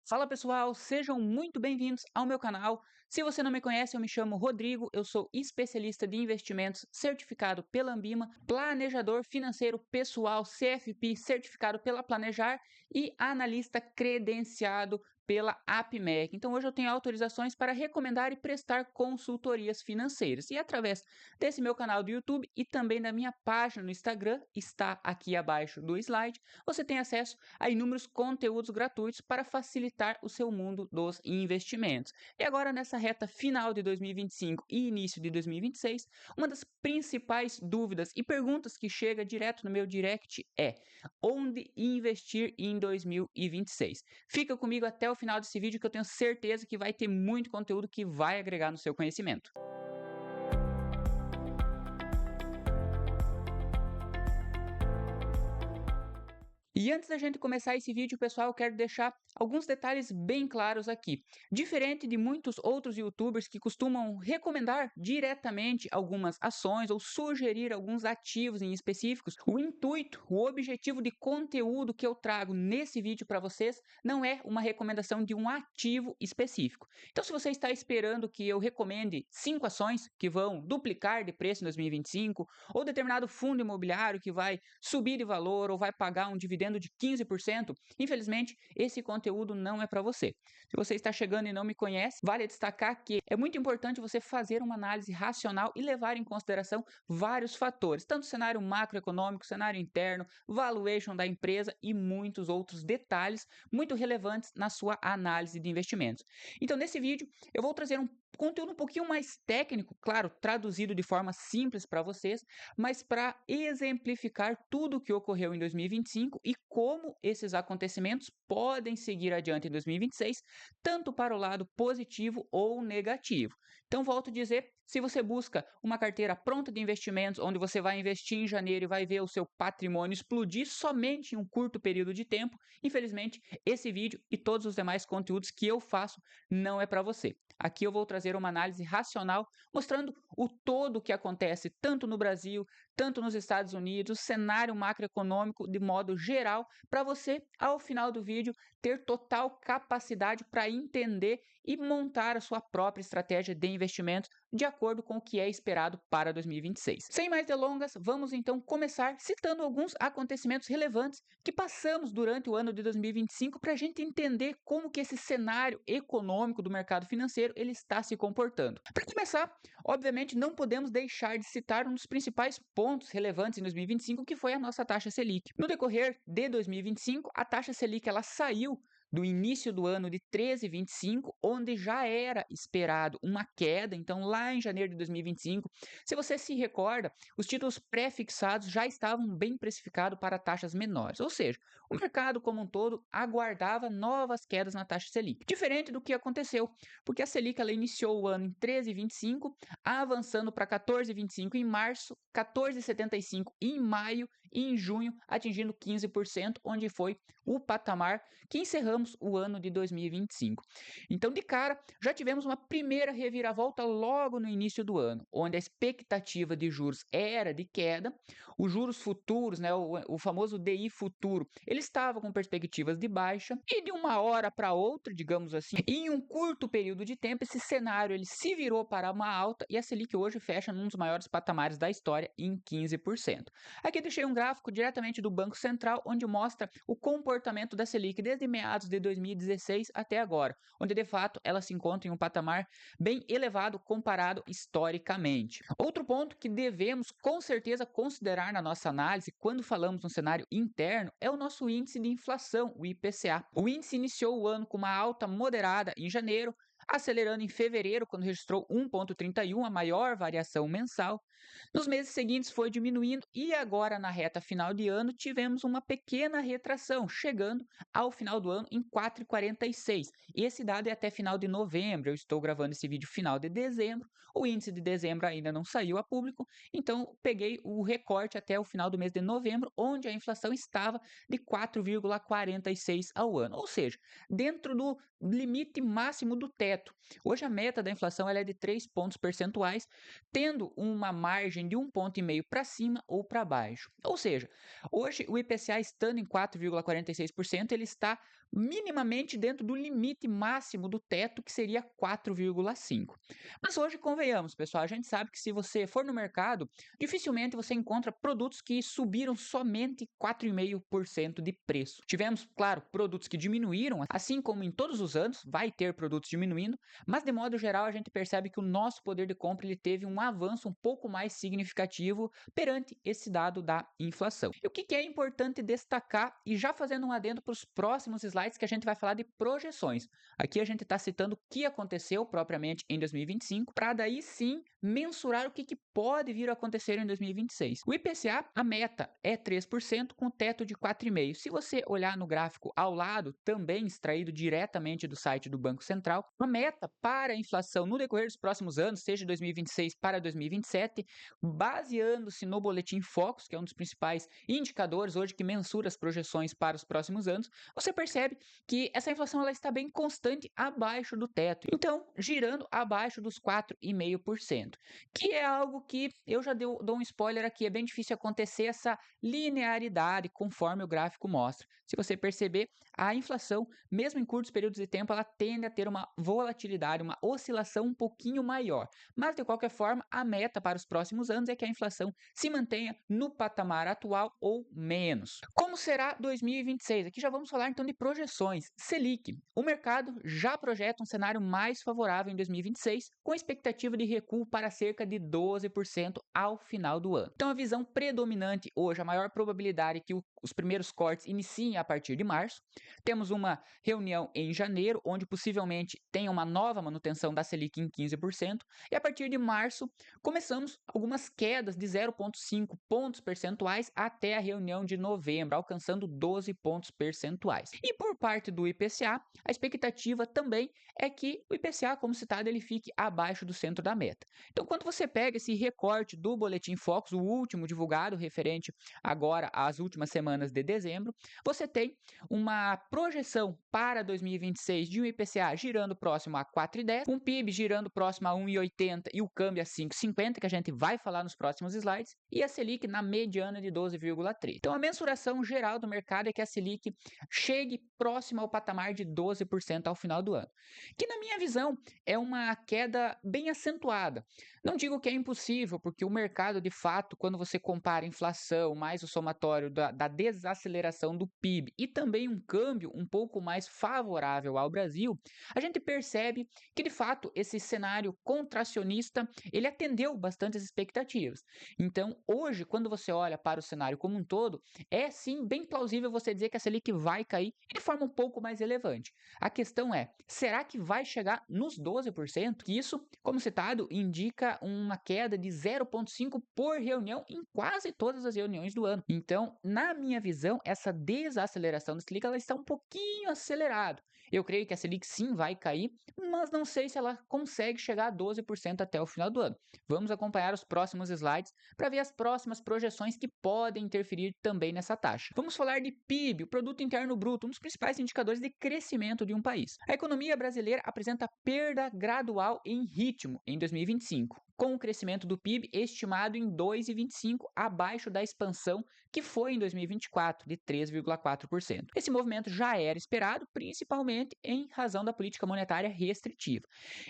Fala pessoal, sejam muito bem-vindos ao meu canal. Se você não me conhece, eu me chamo Rodrigo, eu sou especialista de investimentos certificado pela Ambima, planejador financeiro pessoal CFP certificado pela Planejar e analista credenciado pela APMEC. Então hoje eu tenho autorizações para recomendar e prestar consultorias financeiras. E através desse meu canal do YouTube e também da minha página no Instagram, está aqui abaixo do slide, você tem acesso a inúmeros conteúdos gratuitos para facilitar o seu mundo dos investimentos. E agora, nessa reta final de 2025 e início de 2026, uma das principais dúvidas e perguntas que chega direto no meu direct é: onde investir em 2026? Fica comigo até o final desse vídeo que eu tenho certeza que vai ter muito conteúdo que vai agregar no seu conhecimento. E antes da gente começar esse vídeo, pessoal, eu quero deixar alguns detalhes bem claros aqui. Diferente de muitos outros youtubers que costumam recomendar diretamente algumas ações ou sugerir alguns ativos em específicos, o intuito, o objetivo de conteúdo que eu trago nesse vídeo para vocês não é uma recomendação de um ativo específico. Então, se você está esperando que eu recomende 5 ações que vão duplicar de preço em 2025, ou determinado fundo imobiliário que vai subir de valor ou vai pagar um dividendo de 15%, infelizmente, esse conteúdo não é para você. Se você está chegando e não me conhece, vale destacar que é muito importante você fazer uma análise racional e levar em consideração vários fatores, tanto cenário macroeconômico, cenário interno, valuation da empresa e muitos outros detalhes muito relevantes na sua análise de investimentos. Então, nesse vídeo, eu vou trazer um conteúdo um pouquinho mais técnico, claro, traduzido de forma simples para vocês, mas para exemplificar tudo o que ocorreu em 2025 e como esses acontecimentos podem seguir adiante em 2026, tanto para o lado positivo ou negativo. Então, volto a dizer, se você busca uma carteira pronta de investimentos, onde você vai investir em janeiro e vai ver o seu patrimônio explodir somente em um curto período de tempo, infelizmente, esse vídeo e todos os demais conteúdos que eu faço não é para você. Aqui eu vou trazer uma análise racional, mostrando o todo que acontece tanto no Brasil, tanto nos Estados Unidos, cenário macroeconômico de modo geral, para você, ao final do vídeo, ter total capacidade para entender e montar a sua própria estratégia de investimentos de acordo com o que é esperado para 2026. Sem mais delongas, vamos então começar citando alguns acontecimentos relevantes que passamos durante o ano de 2025 para a gente entender como que esse cenário econômico do mercado financeiro ele está se comportando. Para começar, obviamente não podemos deixar de citar um dos principais pontos relevantes em 2025, que foi a nossa taxa Selic. No decorrer de 2025, a taxa Selic ela saiu do início do ano de 13,25, onde já era esperado uma queda, então lá em janeiro de 2025, se você se recorda, os títulos pré-fixados já estavam bem precificados para taxas menores, ou seja, o mercado como um todo aguardava novas quedas na taxa Selic. Diferente do que aconteceu, porque a Selic ela iniciou o ano em 13,25, avançando para 14,25 em março, 14,75 em maio e em junho atingindo 15%, onde foi o patamar que encerramos o ano de 2025. Então, de cara, já tivemos uma primeira reviravolta logo no início do ano, onde a expectativa de juros era de queda, os juros futuros, né, o famoso DI futuro, ele estava com perspectivas de baixa e de uma hora para outra, digamos assim, em um curto período de tempo, esse cenário ele se virou para uma alta e a Selic hoje fecha num dos maiores patamares da história em 15%. Aqui deixei um gráfico diretamente do Banco Central, onde mostra o comportamento da Selic desde meados de 2016 até agora, onde de fato ela se encontra em um patamar bem elevado comparado historicamente. Outro ponto que devemos com certeza considerar na nossa análise quando falamos no cenário interno é o nosso índice de inflação, o IPCA. O índice iniciou o ano com uma alta moderada em janeiro, acelerando em fevereiro, quando registrou 1,31, a maior variação mensal. Nos meses seguintes foi diminuindo e agora na reta final de ano tivemos uma pequena retração, chegando ao final do ano em 4,46. E esse dado é até final de novembro, eu estou gravando esse vídeo final de dezembro, o índice de dezembro ainda não saiu a público, então peguei o recorte até o final do mês de novembro, onde a inflação estava de 4,46 ao ano, ou seja, dentro do limite máximo do teto. teto. Hoje a meta da inflação ela é de 3 pontos percentuais, tendo uma margem de 1,5 ponto para cima ou para baixo. Ou seja, hoje o IPCA estando em 4,46%, ele está minimamente dentro do limite máximo do teto, que seria 4,5%. Mas hoje, convenhamos, pessoal, a gente sabe que se você for no mercado, dificilmente você encontra produtos que subiram somente 4,5% de preço. Tivemos, claro, produtos que diminuíram, assim como em todos os anos, vai ter produtos diminuindo, mas de modo geral a gente percebe que o nosso poder de compra ele teve um avanço um pouco mais significativo perante esse dado da inflação. E o que é importante destacar, e já fazendo um adendo para os próximos slides que a gente vai falar de projeções. Aqui a gente está citando o que aconteceu propriamente em 2025, para daí sim mensurar o que pode vir a acontecer em 2026. O IPCA, a meta é 3% com teto de 4,5%. Se você olhar no gráfico ao lado, também extraído diretamente do site do Banco Central, a meta para a inflação no decorrer dos próximos anos, seja 2026 para 2027, baseando-se no Boletim Focus, que é um dos principais indicadores hoje que mensura as projeções para os próximos anos, você percebe que essa inflação ela está bem constante abaixo do teto. Então, girando abaixo dos 4,5%, que é algo que eu já dou um spoiler aqui, é bem difícil acontecer essa linearidade conforme o gráfico mostra. Se você perceber, a inflação, mesmo em curtos períodos de tempo, ela tende a ter uma volatilidade, uma oscilação um pouquinho maior. Mas, de qualquer forma, a meta para os próximos anos é que a inflação se mantenha no patamar atual ou menos. Como será 2026? Aqui já vamos falar então de projeções. Selic. O mercado já projeta um cenário mais favorável em 2026, com expectativa de recuo para cerca de 12% ao final do ano. Então, a visão predominante hoje, a maior probabilidade é que os primeiros cortes iniciem a partir de março. Temos uma reunião em janeiro, onde possivelmente tenha uma nova manutenção da Selic em 15%, e a partir de março começamos algumas quedas de 0,5 pontos percentuais até a reunião de novembro, alcançando 12 pontos percentuais. E por parte do IPCA, a expectativa também é que o IPCA, como citado, ele fique abaixo do centro da meta. Então, quando você pega esse recorte do Boletim Focus, o último divulgado referente agora às últimas semanas de dezembro, você tem uma projeção para 2026 de um IPCA girando próximo a 4,10, um PIB girando próximo a 1,80 e o câmbio a 5,50, que a gente vai falar nos próximos slides, e a Selic na mediana de 12,3. Então, a mensuração geral do mercado é que a Selic chegue próximo ao patamar de 12% ao final do ano, que na minha visão é uma queda bem acentuada. Não digo que é impossível, porque o mercado, de fato, quando você compara a inflação mais o somatório da desaceleração do PIB e também um câmbio um pouco mais favorável ao Brasil, a gente percebe que, de fato, esse cenário contracionista, ele atendeu bastante as expectativas. Então, hoje, quando você olha para o cenário como um todo, é sim bem plausível você dizer que a Selic vai cair de forma um pouco mais relevante. A questão é, será que vai chegar nos 12%? Que isso, como citado, indica uma queda de 0,5 por reunião em quase todas as reuniões do ano. Então, na minha visão, essa desaceleração da Selic ela está um pouquinho acelerada. Eu creio que a Selic sim vai cair, mas não sei se ela consegue chegar a 12% até o final do ano. Vamos acompanhar os próximos slides para ver as próximas projeções que podem interferir também nessa taxa. Vamos falar de PIB, o Produto Interno Bruto, um dos principais indicadores de crescimento de um país. A economia brasileira apresenta perda gradual em ritmo em 2025, com o crescimento do PIB estimado em 2,25, abaixo da expansão que foi em 2024, de 3,4%. Esse movimento já era esperado, principalmente em razão da política monetária restritiva.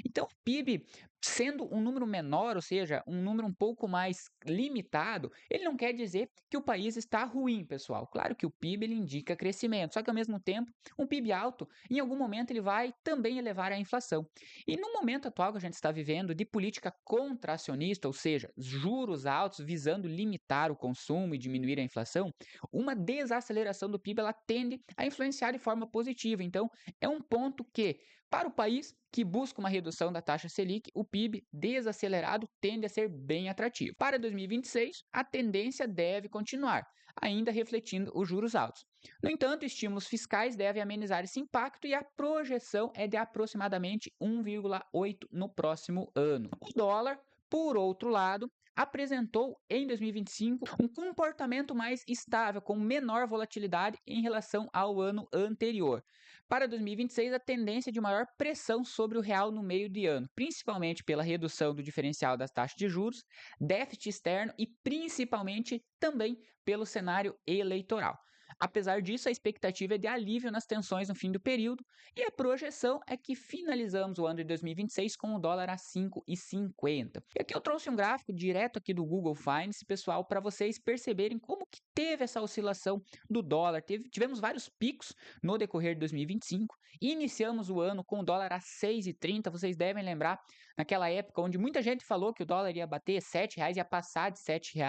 Então, o PIB, sendo um número menor, ou seja, um número um pouco mais limitado, ele não quer dizer que o país está ruim, pessoal. Claro que o PIB ele indica crescimento, só que ao mesmo tempo, um PIB alto, em algum momento ele vai também elevar a inflação. E no momento atual que a gente está vivendo de política contracionista, ou seja, juros altos visando limitar o consumo e diminuir a inflação, uma desaceleração do PIB ela tende a influenciar de forma positiva. Então, é um ponto que, para o país que busca uma redução da taxa Selic, o PIB desacelerado tende a ser bem atrativo. Para 2026, a tendência deve continuar, ainda refletindo os juros altos. No entanto, estímulos fiscais devem amenizar esse impacto e a projeção é de aproximadamente 1,8 no próximo ano. O dólar, por outro lado, apresentou em 2025 um comportamento mais estável, com menor volatilidade em relação ao ano anterior. Para 2026, a tendência é de maior pressão sobre o real no meio de ano, principalmente pela redução do diferencial das taxas de juros, déficit externo e principalmente também pelo cenário eleitoral. Apesar disso, a expectativa é de alívio nas tensões no fim do período e a projeção é que finalizamos o ano de 2026 com o dólar a 5,50. E aqui eu trouxe um gráfico direto aqui do Google Finance, pessoal, para vocês perceberem como que teve essa oscilação do dólar. Tivemos vários picos no decorrer de 2025. Iniciamos o ano com o dólar a 6,30. Vocês devem lembrar naquela época onde muita gente falou que o dólar ia bater R$ 7, ia passar de R$ 7.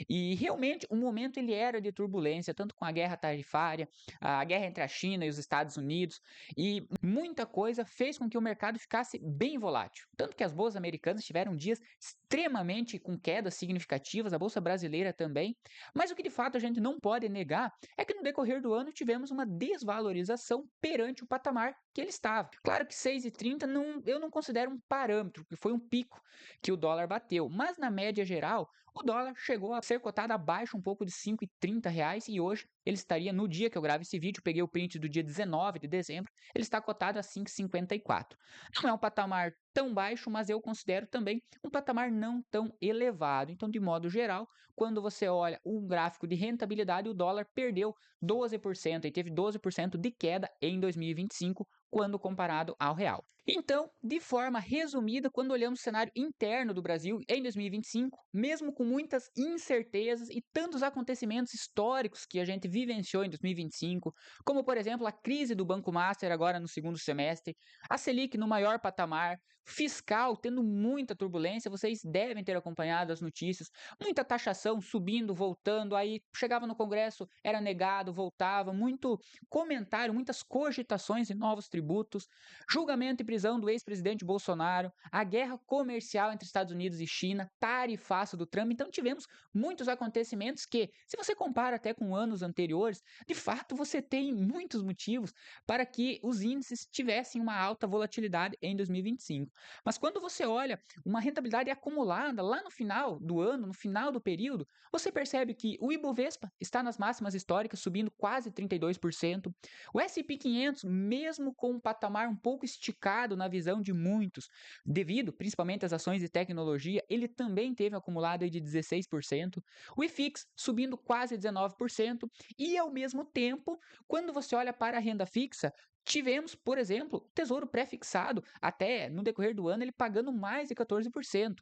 E realmente o momento ele era de turbulência, tanto com a guerra tarifária, a guerra entre a China e os Estados Unidos, e muita coisa fez com que o mercado ficasse bem volátil. Tanto que as bolsas americanas tiveram dias extremamente com quedas significativas, a bolsa brasileira também. Mas o que de fato a gente não pode negar é que no decorrer do ano tivemos uma desvalorização perante o patamar que ele estava. Claro que 6,30 eu não considero um parâmetro, porque foi um pico que o dólar bateu, mas na média geral o dólar chegou a ser cotado abaixo um pouco de R$ 5,30 e hoje ele estaria, no dia que eu gravo esse vídeo, peguei o print do dia 19 de dezembro, ele está cotado a 5,54. Não é um patamar tão baixo, mas eu considero também um patamar não tão elevado. Então, de modo geral, quando você olha um gráfico de rentabilidade, o dólar perdeu 12% e teve 12% de queda em 2025, quando comparado ao real. Então, de forma resumida, quando olhamos o cenário interno do Brasil em 2025, mesmo com muitas incertezas e tantos acontecimentos históricos que a gente vivenciou em 2025, como por exemplo a crise do Banco Master agora no segundo semestre, a Selic no maior patamar, fiscal tendo muita turbulência, vocês devem ter acompanhado as notícias, muita taxação subindo, voltando, aí chegava no Congresso, era negado, voltava, muito comentário, muitas cogitações de novos tributos, julgamento e prisão do ex-presidente Bolsonaro, a guerra comercial entre Estados Unidos e China, tarifaço do Trump. Então tivemos muitos acontecimentos que, se você compara até com anos anteriores, de fato você tem muitos motivos para que os índices tivessem uma alta volatilidade em 2025. Mas quando você olha uma rentabilidade acumulada lá no final do ano, no final do período, você percebe que o Ibovespa está nas máximas históricas, subindo quase 32%. O S&P 500, mesmo com um patamar um pouco esticado na visão de muitos, devido principalmente às ações de tecnologia, ele também teve um acumulado aí de 16%. O IFIX subindo quase 19%. E, ao mesmo tempo, quando você olha para a renda fixa, tivemos, por exemplo, o Tesouro Pré-fixado, até no decorrer do ano, ele pagando mais de 14%.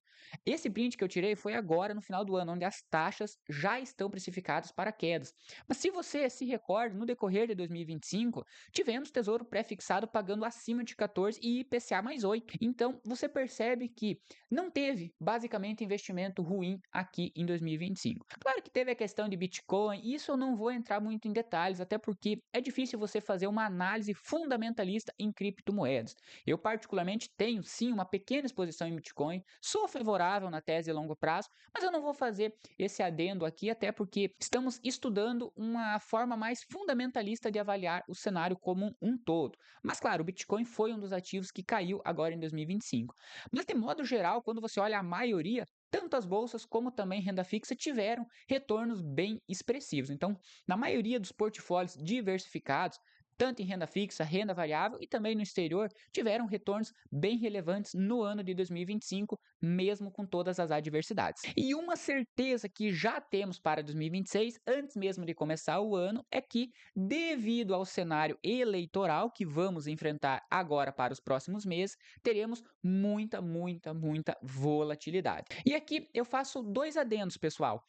Esse print que eu tirei foi agora, no final do ano, onde as taxas já estão precificadas para quedas. Mas se você se recorda, no decorrer de 2025, tivemos Tesouro Pré-fixado pagando acima de 14% e IPCA mais 8%. Então, você percebe que não teve, basicamente, investimento ruim aqui em 2025. Claro que teve a questão de Bitcoin, e isso eu não vou entrar muito em detalhes, até porque é difícil você fazer uma análise fundamentalista em criptomoedas. Eu, particularmente, tenho sim uma pequena exposição em Bitcoin, sou favorável na tese de longo prazo, mas eu não vou fazer esse adendo aqui, até porque estamos estudando uma forma mais fundamentalista de avaliar o cenário como um todo. Mas, claro, o Bitcoin foi um dos ativos que caiu agora em 2025. Mas, de modo geral, quando você olha a maioria, tanto as bolsas como também renda fixa tiveram retornos bem expressivos. Então, na maioria dos portfólios diversificados, tanto em renda fixa, renda variável e também no exterior, tiveram retornos bem relevantes no ano de 2025, mesmo com todas as adversidades. E uma certeza que já temos para 2026, antes mesmo de começar o ano, é que, devido ao cenário eleitoral que vamos enfrentar agora para os próximos meses, teremos muita volatilidade. E aqui eu faço dois adendos, pessoal.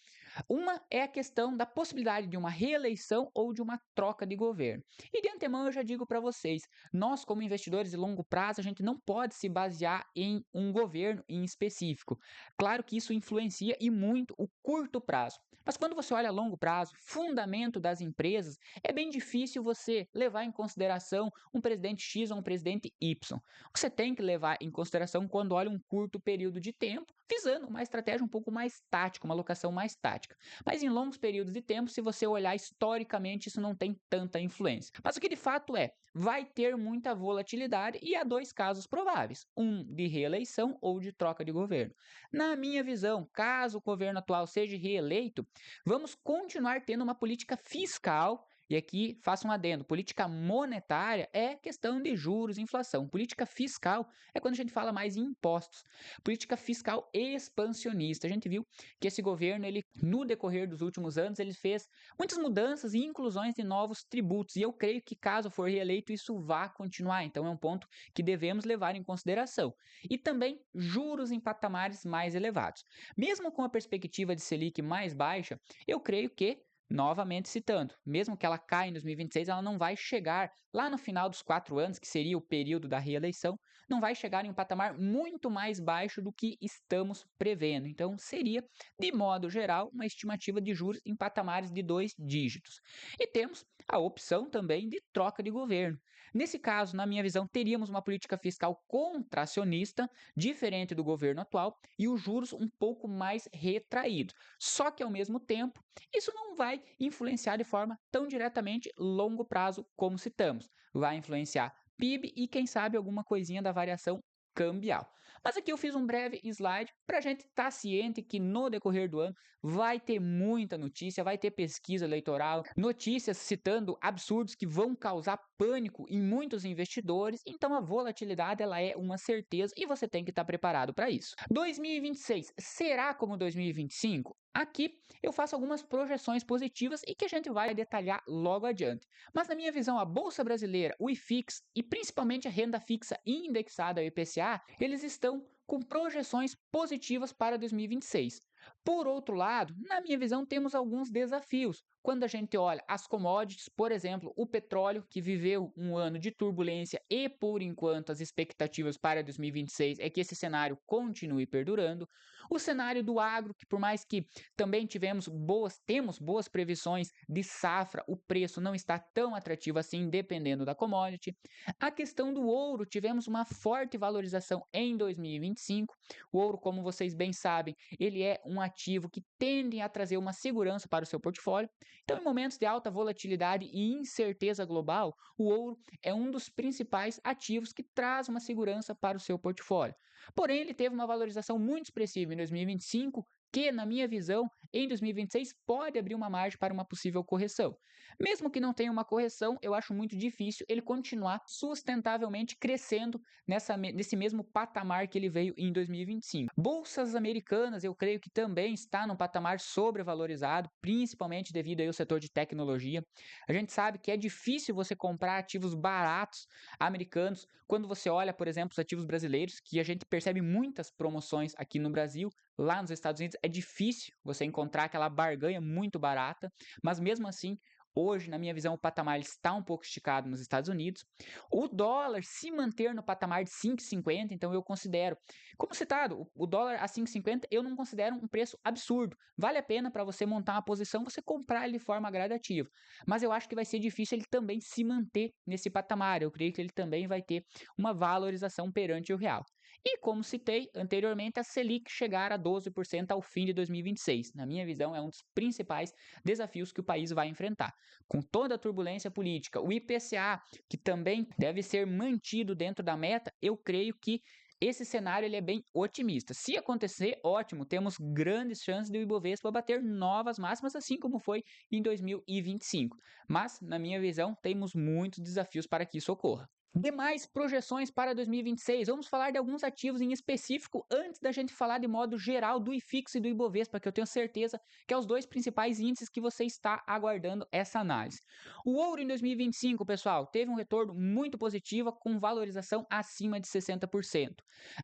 Uma é a questão da possibilidade de uma reeleição ou de uma troca de governo. E de antemão eu já digo para vocês, nós como investidores de longo prazo, a gente não pode se basear em um governo em específico. Claro que isso influencia e muito o curto prazo. Mas quando você olha a longo prazo, fundamento das empresas, é bem difícil você levar em consideração um presidente X ou um presidente Y. Você tem que levar em consideração quando olha um curto período de tempo, visando uma estratégia um pouco mais tática, uma alocação mais tática. Mas em longos períodos de tempo, se você olhar historicamente, isso não tem tanta influência. Mas o que de fato é, vai ter muita volatilidade e há dois casos prováveis, um de reeleição ou de troca de governo. Na minha visão, caso o governo atual seja reeleito, vamos continuar tendo uma política fiscal. E aqui faço um adendo: política monetária é questão de juros, inflação. Política fiscal é quando a gente fala mais em impostos. Política fiscal expansionista. A gente viu que esse governo, ele, no decorrer dos últimos anos, ele fez muitas mudanças e inclusões de novos tributos. E eu creio que, caso for reeleito, isso vai continuar. Então, é um ponto que devemos levar em consideração. E também juros em patamares mais elevados. Mesmo com a perspectiva de Selic mais baixa, eu creio que, novamente citando, mesmo que ela caia em 2026, ela não vai chegar lá no final dos 4 anos, que seria o período da reeleição, não vai chegar em um patamar muito mais baixo do que estamos prevendo. Então, seria, de modo geral, uma estimativa de juros em patamares de 2 dígitos. E temos a opção também de troca de governo. Nesse caso, na minha visão, teríamos uma política fiscal contracionista, diferente do governo atual, e os juros um pouco mais retraídos. Só que, ao mesmo tempo, isso não vai influenciar de forma tão diretamente longo prazo como citamos. Vai influenciar PIB e, quem sabe, alguma coisinha da variação cambial. Mas aqui eu fiz um breve slide para a gente estar ciente que no decorrer do ano vai ter muita notícia, vai ter pesquisa eleitoral, notícias citando absurdos que vão causar pânico em muitos investidores, então a volatilidade ela é uma certeza e você tem que estar preparado para isso. 2026 será como 2025? Aqui eu faço algumas projeções positivas e que a gente vai detalhar logo adiante. Mas na minha visão, a Bolsa Brasileira, o IFIX e principalmente a renda fixa indexada ao IPCA, eles estão com projeções positivas para 2026. Por outro lado, na minha visão, temos alguns desafios. Quando a gente olha as commodities, por exemplo, o petróleo, que viveu um ano de turbulência e, por enquanto, as expectativas para 2026 é que esse cenário continue perdurando. O cenário do agro, que por mais que também temos boas previsões de safra, o preço não está tão atrativo assim, dependendo da commodity. A questão do ouro, tivemos uma forte valorização em 2025. O ouro, como vocês bem sabem, ele é um ativo que tende a trazer uma segurança para o seu portfólio. Então, em momentos de alta volatilidade e incerteza global, o ouro é um dos principais ativos que traz uma segurança para o seu portfólio. Porém, ele teve uma valorização muito expressiva em 2025, que, na minha visão, em 2026 pode abrir uma margem para uma possível correção. Mesmo que não tenha uma correção, eu acho muito difícil ele continuar sustentavelmente crescendo nesse mesmo patamar que ele veio em 2025. Bolsas americanas, eu creio que também está num patamar sobrevalorizado, principalmente devido aí ao setor de tecnologia. A gente sabe que é difícil você comprar ativos baratos americanos quando você olha, por exemplo, os ativos brasileiros, que a gente percebe muitas promoções aqui no Brasil. Lá nos Estados Unidos é difícil você encontrar aquela barganha muito barata, mas mesmo assim, hoje, na minha visão, o patamar está um pouco esticado nos Estados Unidos. O dólar se manter no patamar de 5,50, então eu considero, como citado, o dólar a 5,50 eu não considero um preço absurdo. Vale a pena para você montar uma posição, você comprar ele de forma gradativa. Mas eu acho que vai ser difícil ele também se manter nesse patamar. Eu creio que ele também vai ter uma valorização perante o real. E, como citei anteriormente, a Selic chegar a 12% ao fim de 2026. Na minha visão, é um dos principais desafios que o país vai enfrentar. Com toda a turbulência política, o IPCA, que também deve ser mantido dentro da meta, eu creio que esse cenário ele é bem otimista. Se acontecer, ótimo, temos grandes chances de o Ibovespa bater novas máximas, assim como foi em 2025. Mas, na minha visão, temos muitos desafios para que isso ocorra. Demais projeções para 2026. Vamos falar de alguns ativos em específico antes da gente falar de modo geral do IFIX e do Ibovespa, que eu tenho certeza que é os dois principais índices que você está aguardando essa análise. O ouro em 2025, pessoal, teve um retorno muito positivo com valorização acima de 60%.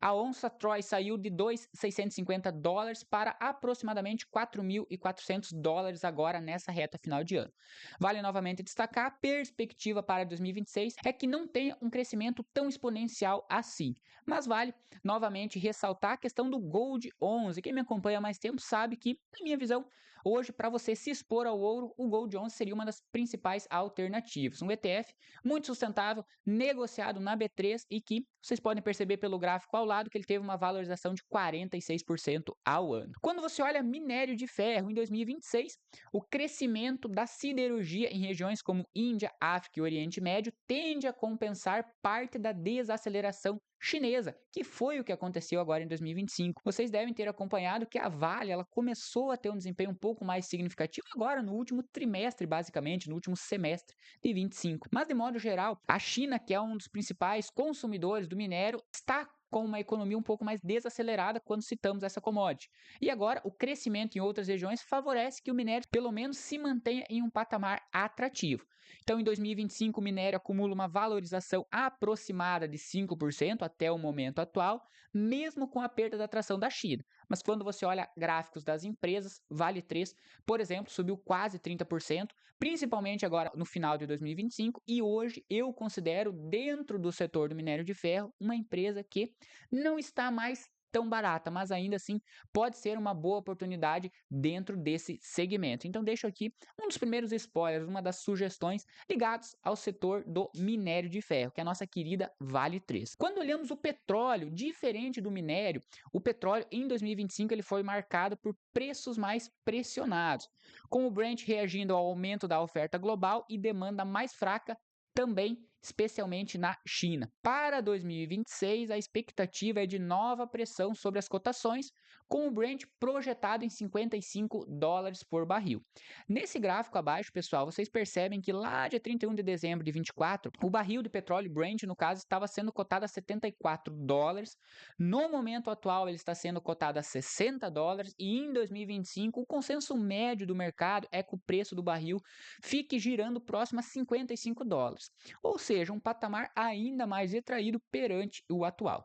A onça Troy saiu de 2.650 dólares para aproximadamente 4.400 dólares agora nessa reta final de ano. Vale novamente destacar, a perspectiva para 2026 é que não tenha um crescimento tão exponencial assim. Mas vale novamente ressaltar a questão do Gold 11. Quem me acompanha há mais tempo sabe que, na minha visão, hoje, para você se expor ao ouro, o Gold 11 seria uma das principais alternativas. Um ETF muito sustentável, negociado na B3 e que vocês podem perceber pelo gráfico ao lado que ele teve uma valorização de 46% ao ano. Quando você olha minério de ferro em 2026, o crescimento da siderurgia em regiões como Índia, África e Oriente Médio tende a compensar parte da desaceleração chinesa, que foi o que aconteceu agora em 2025. Vocês devem ter acompanhado que a Vale ela começou a ter um desempenho um pouco mais significativo agora no último trimestre, basicamente, no último semestre de 25. Mas, de modo geral, a China, que é um dos principais consumidores do minério, está com uma economia um pouco mais desacelerada quando citamos essa commodity. E agora, o crescimento em outras regiões favorece que o minério, pelo menos, se mantenha em um patamar atrativo. Então, em 2025, o minério acumula uma valorização aproximada de 5% até o momento atual, mesmo com a perda da atração da China. Mas quando você olha gráficos das empresas, Vale 3, por exemplo, subiu quase 30%, principalmente agora no final de 2025, e hoje eu considero, dentro do setor do minério de ferro, uma empresa que não está mais tão barata, mas ainda assim pode ser uma boa oportunidade dentro desse segmento. Então deixo aqui um dos primeiros spoilers, uma das sugestões ligados ao setor do minério de ferro, que é a nossa querida Vale 3. Quando olhamos o petróleo, diferente do minério, o petróleo em 2025 ele foi marcado por preços mais pressionados, com o Brent reagindo ao aumento da oferta global e demanda mais fraca também, especialmente na China. Para 2026, a expectativa é de nova pressão sobre as cotações, com o Brent projetado em $55 por barril. Nesse gráfico abaixo, pessoal, vocês percebem que lá de 31 de dezembro de 24, o barril de petróleo Brent, no caso, estava sendo cotado a $74. No momento atual, ele está sendo cotado a $60 e em 2025, o consenso médio do mercado é que o preço do barril fique girando próximo a $55. Ou seja, um patamar ainda mais retraído perante o atual.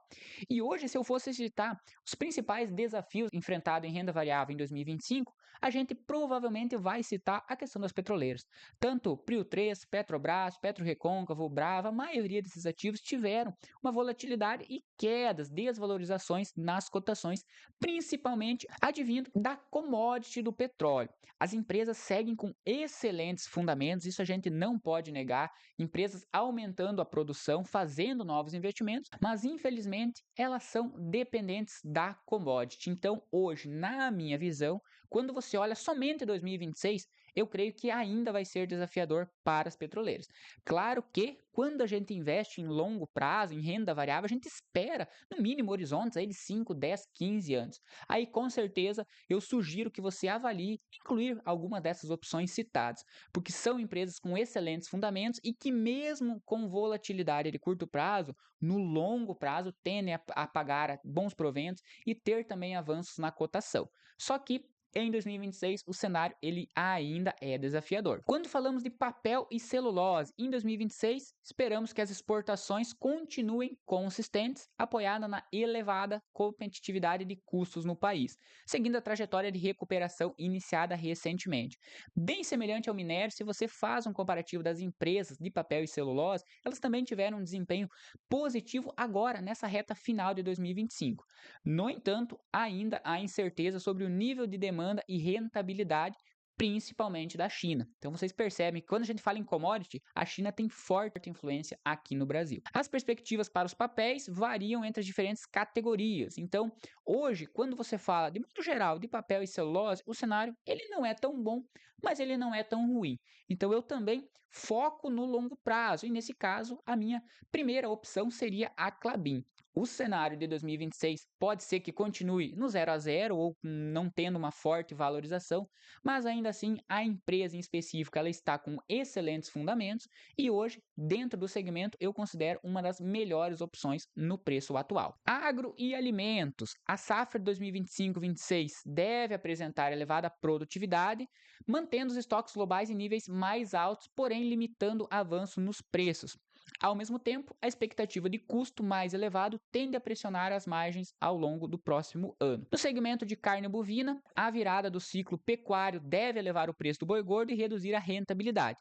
E hoje, se eu fosse citar os principais desafios enfrentados em renda variável em 2025, a gente provavelmente vai citar a questão das petroleiras. Tanto Prio 3, Petrobras, PetroRecôncavo, Brava, a maioria desses ativos tiveram uma volatilidade e quedas, desvalorizações nas cotações, principalmente advindo da commodity do petróleo. As empresas seguem com excelentes fundamentos, isso a gente não pode negar, empresas aumentando a produção, fazendo novos investimentos, mas infelizmente elas são dependentes da commodity. Então, hoje, na minha visão, quando você olha somente 2026, eu creio que ainda vai ser desafiador para as petroleiras. Claro que quando a gente investe em longo prazo, em renda variável, a gente espera, no mínimo, horizontes aí de 5, 10, 15 anos. Aí, com certeza, eu sugiro que você avalie incluir alguma dessas opções citadas, porque são empresas com excelentes fundamentos e que mesmo com volatilidade de curto prazo, no longo prazo tendem a pagar bons proventos e ter também avanços na cotação. Só que em 2026, o cenário ele ainda é desafiador. Quando falamos de papel e celulose, em 2026, esperamos que as exportações continuem consistentes, apoiada na elevada competitividade de custos no país, seguindo a trajetória de recuperação iniciada recentemente. Bem semelhante ao minério, se você faz um comparativo das empresas de papel e celulose, elas também tiveram um desempenho positivo agora, nessa reta final de 2025. No entanto, ainda há incerteza sobre o nível de demanda e rentabilidade, principalmente da China. Então vocês percebem que quando a gente fala em commodity, a China tem forte influência aqui no Brasil. As perspectivas para os papéis variam entre as diferentes categorias. Então, hoje, quando você fala de modo geral de papel e celulose, o cenário ele não é tão bom, mas ele não é tão ruim. Então eu também foco no longo prazo e nesse caso a minha primeira opção seria a Klabin. O cenário de 2026 pode ser que continue no 0 a 0 ou não tendo uma forte valorização, mas ainda assim a empresa em específico ela está com excelentes fundamentos e hoje, dentro do segmento, eu considero uma das melhores opções no preço atual. Agro e alimentos. A safra de 2025-26 deve apresentar elevada produtividade, mantendo os estoques globais em níveis mais altos, porém limitando avanço nos preços. Ao mesmo tempo, a expectativa de custo mais elevado tende a pressionar as margens ao longo do próximo ano. No segmento de carne bovina, a virada do ciclo pecuário deve elevar o preço do boi gordo e reduzir a rentabilidade.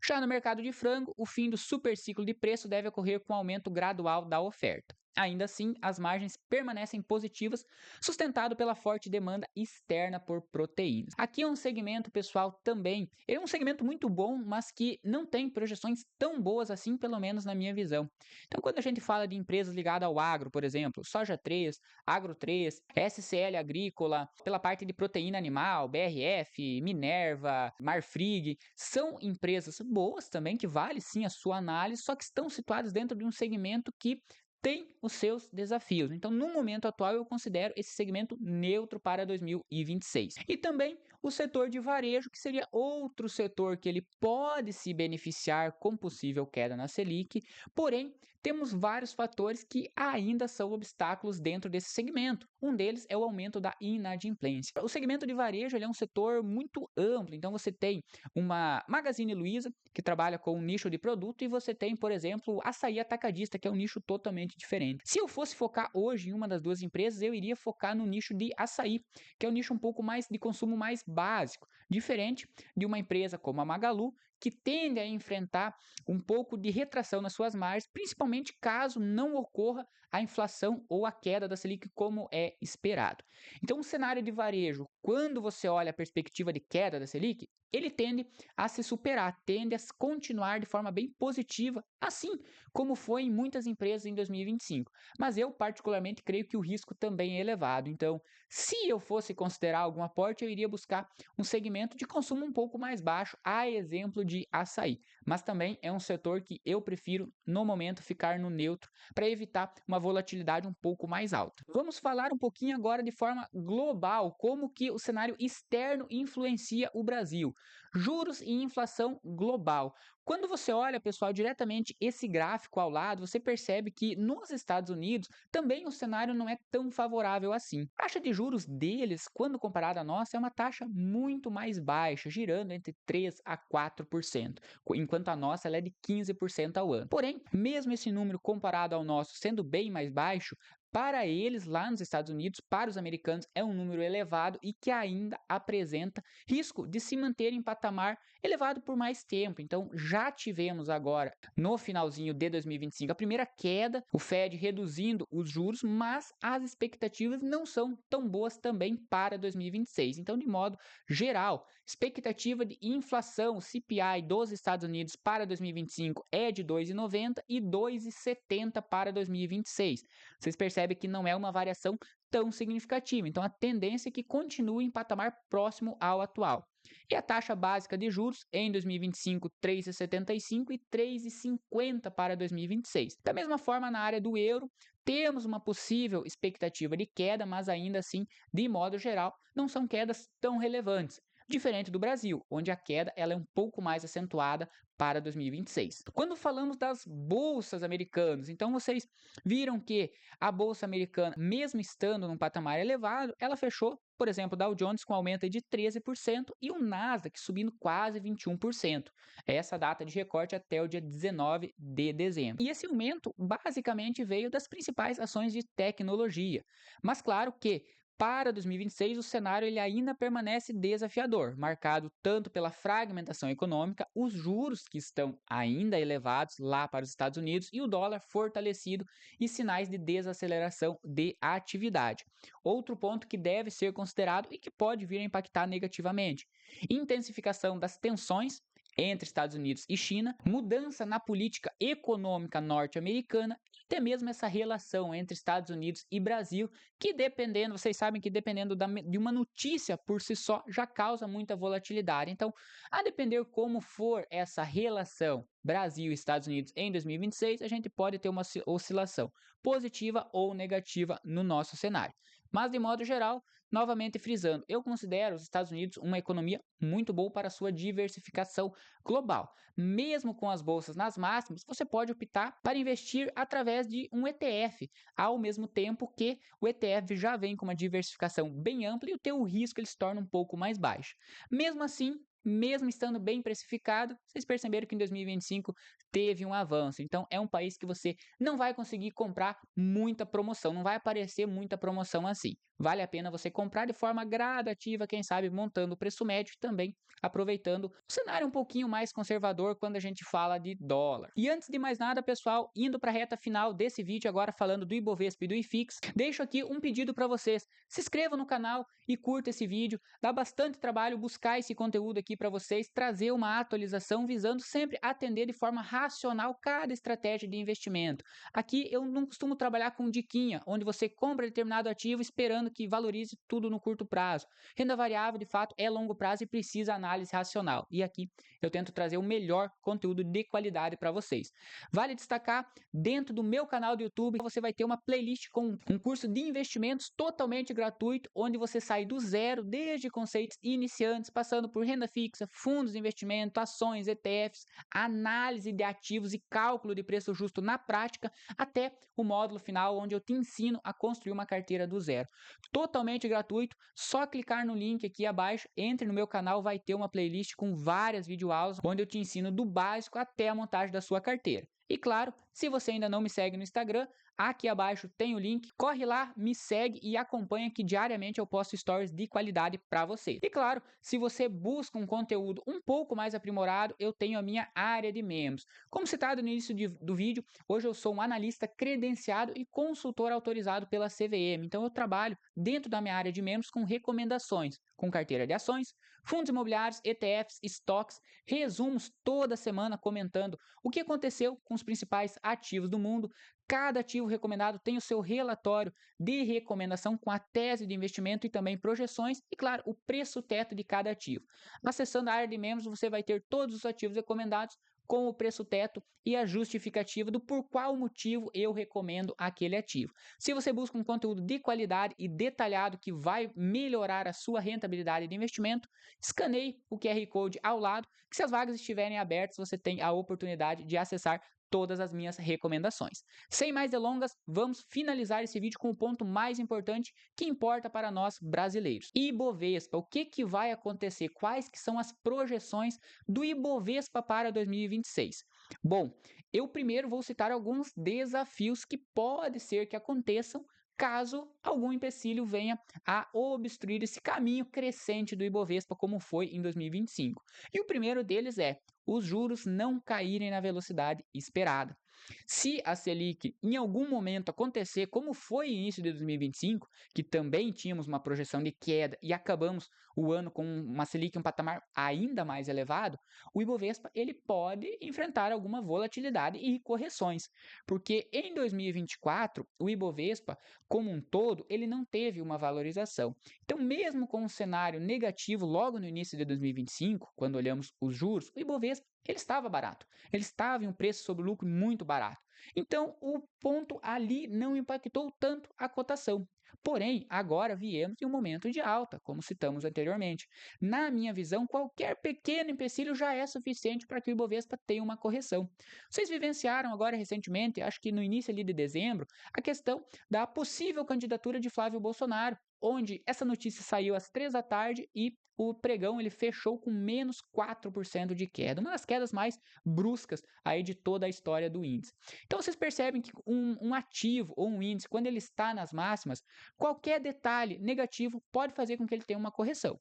Já no mercado de frango, o fim do super ciclo de preço deve ocorrer com aumento gradual da oferta. Ainda assim, as margens permanecem positivas, sustentado pela forte demanda externa por proteínas. Aqui é um segmento, pessoal, também, é um segmento muito bom, mas que não tem projeções tão boas assim, pelo menos na minha visão. Então, quando a gente fala de empresas ligadas ao agro, por exemplo, Soja 3, Agro 3, SCL Agrícola, pela parte de proteína animal, BRF, Minerva, Marfrig, são empresas boas também, que vale sim a sua análise, só que estão situadas dentro de um segmento que tem os seus desafios. Então, no momento atual, eu considero esse segmento neutro para 2026. E também o setor de varejo, que seria outro setor que ele pode se beneficiar com possível queda na Selic, porém, temos vários fatores que ainda são obstáculos dentro desse segmento. Um deles é o aumento da inadimplência. O segmento de varejo ele é um setor muito amplo, então você tem uma Magazine Luiza, que trabalha com um nicho de produto, e você tem, por exemplo, Açaí Atacadista, que é um nicho totalmente diferente. Se eu fosse focar hoje em uma das duas empresas, eu iria focar no nicho de açaí, que é um nicho um pouco mais de consumo mais básico, diferente de uma empresa como a Magalu, que tende a enfrentar um pouco de retração nas suas margens, principalmente caso não ocorra a inflação ou a queda da Selic como é esperado. Então, o cenário de varejo, quando você olha a perspectiva de queda da Selic, ele tende a se superar, tende a continuar de forma bem positiva, assim como foi em muitas empresas em 2025. Mas eu particularmente creio que o risco também é elevado. Então, se eu fosse considerar algum aporte, eu iria buscar um segmento de consumo um pouco mais baixo, a exemplo de açaí. Mas também é um setor que eu prefiro, no momento, ficar no neutro para evitar uma volatilidade um pouco mais alta. Vamos falar um pouquinho agora de forma global, como que o cenário externo influencia o Brasil. Juros e inflação global. Quando você olha, pessoal, diretamente esse gráfico ao lado, você percebe que nos Estados Unidos também o cenário não é tão favorável assim. A taxa de juros deles, quando comparada à nossa, é uma taxa muito mais baixa, girando entre 3 a 4%, enquanto a nossa ela é de 15% ao ano. Porém, mesmo esse número comparado ao nosso sendo bem mais baixo, para eles, lá nos Estados Unidos, para os americanos, é um número elevado e que ainda apresenta risco de se manter em patamar elevado por mais tempo. Então, já tivemos agora, no finalzinho de 2025, a primeira queda, o Fed reduzindo os juros, mas as expectativas não são tão boas também para 2026. Então, de modo geral, expectativa de inflação, o CPI dos Estados Unidos para 2025 é de 2,90 e 2,70 para 2026. Vocês percebem que não é uma variação tão significativa. Então, a tendência é que continue em patamar próximo ao atual. E a taxa básica de juros em 2025, 3,75 e 3,50 para 2026. Da mesma forma, na área do euro, temos uma possível expectativa de queda, mas ainda assim, de modo geral, não são quedas tão relevantes. Diferente do Brasil, onde a queda ela é um pouco mais acentuada para 2026. Quando falamos das bolsas americanas, então vocês viram que a bolsa americana, mesmo estando num patamar elevado, ela fechou, por exemplo, Dow Jones com aumento de 13% e o Nasdaq subindo quase 21%. Essa data de recorte até o dia 19 de dezembro. E esse aumento basicamente veio das principais ações de tecnologia. Mas claro que para 2026, o cenário ele ainda permanece desafiador, marcado tanto pela fragmentação econômica, os juros que estão ainda elevados lá para os Estados Unidos e o dólar fortalecido e sinais de desaceleração de atividade. Outro ponto que deve ser considerado e que pode vir a impactar negativamente: intensificação das tensões entre Estados Unidos e China, mudança na política econômica norte-americana e até mesmo essa relação entre Estados Unidos e Brasil, que dependendo, vocês sabem que dependendo de uma notícia por si só, já causa muita volatilidade. Então, a depender como for essa relação Brasil e Estados Unidos em 2026, a gente pode ter uma oscilação positiva ou negativa no nosso cenário. Mas, de modo geral, novamente frisando, eu considero os Estados Unidos uma economia muito boa para sua diversificação global. Mesmo com as bolsas nas máximas, você pode optar para investir através de um ETF, ao mesmo tempo que o ETF já vem com uma diversificação bem ampla e o teu risco ele se torna um pouco mais baixo. Mesmo assim, mesmo estando bem precificado, vocês perceberam que em 2025 teve um avanço. Então, é um país que você não vai conseguir comprar muita promoção, não vai aparecer muita promoção assim. Vale a pena você comprar de forma gradativa, quem sabe montando o preço médio e também aproveitando o cenário um pouquinho mais conservador quando a gente fala de dólar. E antes de mais nada, pessoal, indo para a reta final desse vídeo agora falando do Ibovespa e do IFIX, deixo aqui um pedido para vocês. Se inscrevam no canal e curta esse vídeo. Dá bastante trabalho buscar esse conteúdo aqui para vocês, trazer uma atualização visando sempre atender de forma racional cada estratégia de investimento. Aqui eu não costumo trabalhar com diquinha, onde você compra determinado ativo esperando que valorize tudo no curto prazo. Renda variável, de fato, é longo prazo e precisa análise racional. E aqui eu tento trazer o melhor conteúdo de qualidade para vocês. Vale destacar, dentro do meu canal do YouTube, você vai ter uma playlist com um curso de investimentos totalmente gratuito, onde você sai do zero, desde conceitos iniciantes, passando por renda fixa, fundos de investimento, ações, ETFs, análise de ativos e cálculo de preço justo na prática, até o módulo final, onde eu te ensino a construir uma carteira do zero. Totalmente gratuito, só clicar no link aqui abaixo, entre no meu canal, vai ter uma playlist com várias videoaulas, onde eu te ensino do básico até a montagem da sua carteira. E claro, se você ainda não me segue no Instagram, aqui abaixo tem o link, corre lá, me segue e acompanha que diariamente eu posto stories de qualidade para você. E claro, se você busca um conteúdo um pouco mais aprimorado, eu tenho a minha área de membros. Como citado no início do vídeo, hoje eu sou um analista credenciado e consultor autorizado pela CVM, então eu trabalho dentro da minha área de membros com recomendações, com carteira de ações, fundos imobiliários, ETFs, estoques, resumos toda semana comentando o que aconteceu com os principais ativos do mundo. Cada ativo recomendado tem o seu relatório de recomendação com a tese de investimento e também projeções e, claro, o preço teto de cada ativo. Acessando a área de membros, você vai ter todos os ativos recomendados com o preço teto e a justificativa do por qual motivo eu recomendo aquele ativo. Se você busca um conteúdo de qualidade e detalhado que vai melhorar a sua rentabilidade de investimento, escaneie o QR Code ao lado, que se as vagas estiverem abertas, você tem a oportunidade de acessar todas as minhas recomendações. Sem mais delongas, vamos finalizar esse vídeo com o ponto mais importante que importa para nós brasileiros. Ibovespa, o que vai acontecer? Quais que são as projeções do Ibovespa para 2026? Bom, eu primeiro vou citar alguns desafios que pode ser que aconteçam caso algum empecilho venha a obstruir esse caminho crescente do Ibovespa, como foi em 2025. E o primeiro deles é os juros não caírem na velocidade esperada. Se a Selic em algum momento acontecer, como foi no início de 2025, que também tínhamos uma projeção de queda e acabamos o ano com uma Selic em um patamar ainda mais elevado, o Ibovespa ele pode enfrentar alguma volatilidade e correções, porque em 2024 o Ibovespa como um todo ele não teve uma valorização. Então, mesmo com um cenário negativo logo no início de 2025, quando olhamos os juros, o Ibovespa ele estava barato, ele estava em um preço sobre lucro muito barato. Então, o ponto ali não impactou tanto a cotação. Porém, agora viemos em um momento de alta, como citamos anteriormente. Na minha visão, qualquer pequeno empecilho já é suficiente para que o Ibovespa tenha uma correção. Vocês vivenciaram agora recentemente, acho que no início ali de dezembro, a questão da possível candidatura de Flávio Bolsonaro, onde essa notícia saiu às 3 da tarde e o pregão ele fechou com menos 4% de queda, uma das quedas mais bruscas aí de toda a história do índice. Então vocês percebem que um ativo ou um índice, quando ele está nas máximas, qualquer detalhe negativo pode fazer com que ele tenha uma correção.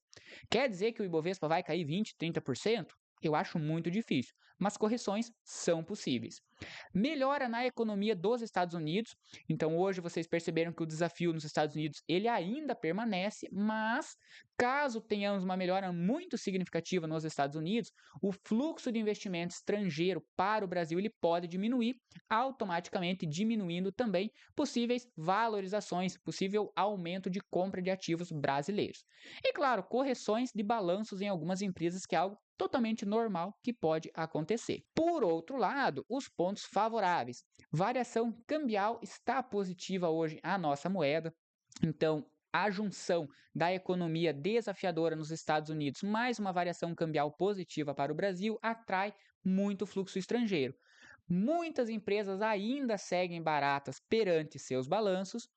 Quer dizer que o Ibovespa vai cair 20%, 30%? Eu acho muito difícil, mas correções são possíveis. Melhora na economia dos Estados Unidos. Então hoje vocês perceberam que o desafio nos Estados Unidos ele ainda permanece, mas caso tenhamos uma melhora muito significativa nos Estados Unidos, o fluxo de investimento estrangeiro para o Brasil ele pode diminuir, automaticamente diminuindo também possíveis valorizações, possível aumento de compra de ativos brasileiros. E claro, correções de balanços em algumas empresas, que é algo totalmente normal que pode acontecer. Por outro lado, os pontos favoráveis. Variação cambial está positiva hoje a nossa moeda. Então, a junção da economia desafiadora nos Estados Unidos mais uma variação cambial positiva para o Brasil atrai muito fluxo estrangeiro. Muitas empresas ainda seguem baratas perante seus balanços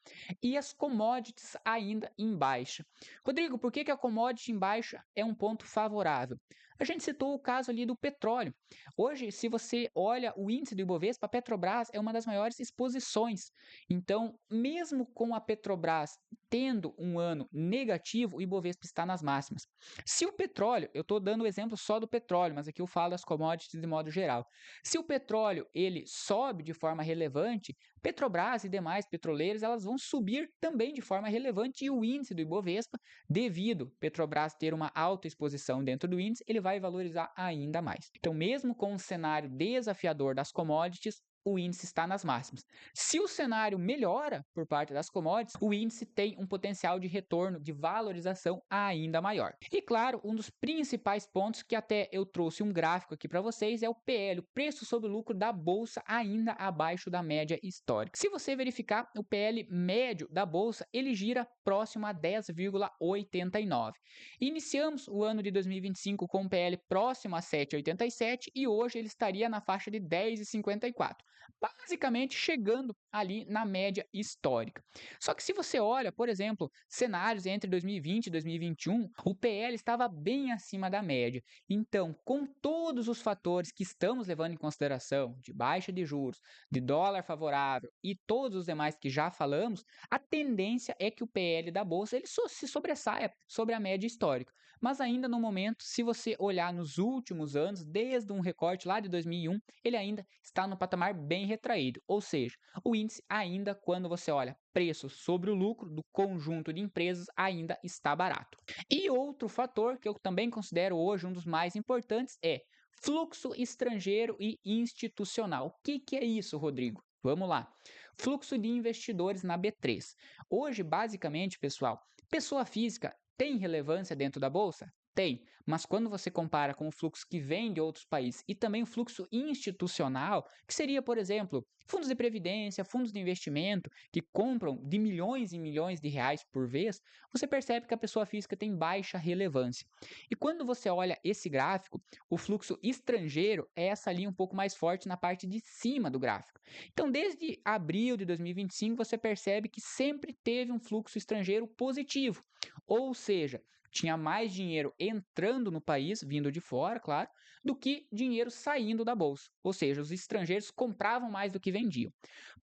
e as commodities ainda em baixa. Rodrigo, por que a commodity em baixa é um ponto favorável? A gente citou o caso ali do petróleo. Hoje, se você olha o índice do Ibovespa, a Petrobras é uma das maiores exposições. Então, mesmo com a Petrobras tendo um ano negativo, o Ibovespa está nas máximas. Se o petróleo, eu estou dando o exemplo só do petróleo, mas aqui eu falo das commodities de modo geral. Se o petróleo ele sobe de forma relevante, Petrobras e demais petroleiros elas vão subir também de forma relevante e o índice do Ibovespa, devido Petrobras ter uma alta exposição dentro do índice, ele vai valorizar ainda mais. Então, mesmo com um cenário desafiador das commodities, o índice está nas máximas. Se o cenário melhora por parte das commodities, o índice tem um potencial de retorno, de valorização ainda maior. E claro, um dos principais pontos que até eu trouxe um gráfico aqui para vocês é o PL, o preço sobre lucro da bolsa ainda abaixo da média histórica. Se você verificar o PL médio da bolsa, ele gira próximo a 10,89. Iniciamos o ano de 2025 com um PL próximo a 7,87 e hoje ele estaria na faixa de 10,54, basicamente chegando ali na média histórica. Só que se você olha, por exemplo, cenários entre 2020 e 2021, o PL estava bem acima da média. Então, com todos os fatores que estamos levando em consideração, de baixa de juros, de dólar favorável e todos os demais que já falamos, a tendência é que o PL da bolsa ele se sobressaia sobre a média histórica. Mas ainda no momento, se você olhar nos últimos anos, desde um recorte lá de 2001, ele ainda está no patamar bem retraído, ou seja, o índice ainda, quando você olha preço sobre o lucro do conjunto de empresas, ainda está barato. E outro fator que eu também considero hoje um dos mais importantes é fluxo estrangeiro e institucional. O que é isso, Rodrigo? Vamos lá. Fluxo de investidores na B3. Hoje, basicamente, pessoal, pessoa física tem relevância dentro da bolsa? Tem, mas quando você compara com o fluxo que vem de outros países e também o fluxo institucional, que seria, por exemplo, fundos de previdência, fundos de investimento, que compram de milhões e milhões de reais por vez, você percebe que a pessoa física tem baixa relevância. E quando você olha esse gráfico, o fluxo estrangeiro é essa linha um pouco mais forte na parte de cima do gráfico. Então, desde abril de 2025, você percebe que sempre teve um fluxo estrangeiro positivo, ou seja, tinha mais dinheiro entrando no país, vindo de fora, claro, do que dinheiro saindo da bolsa. Ou seja, os estrangeiros compravam mais do que vendiam.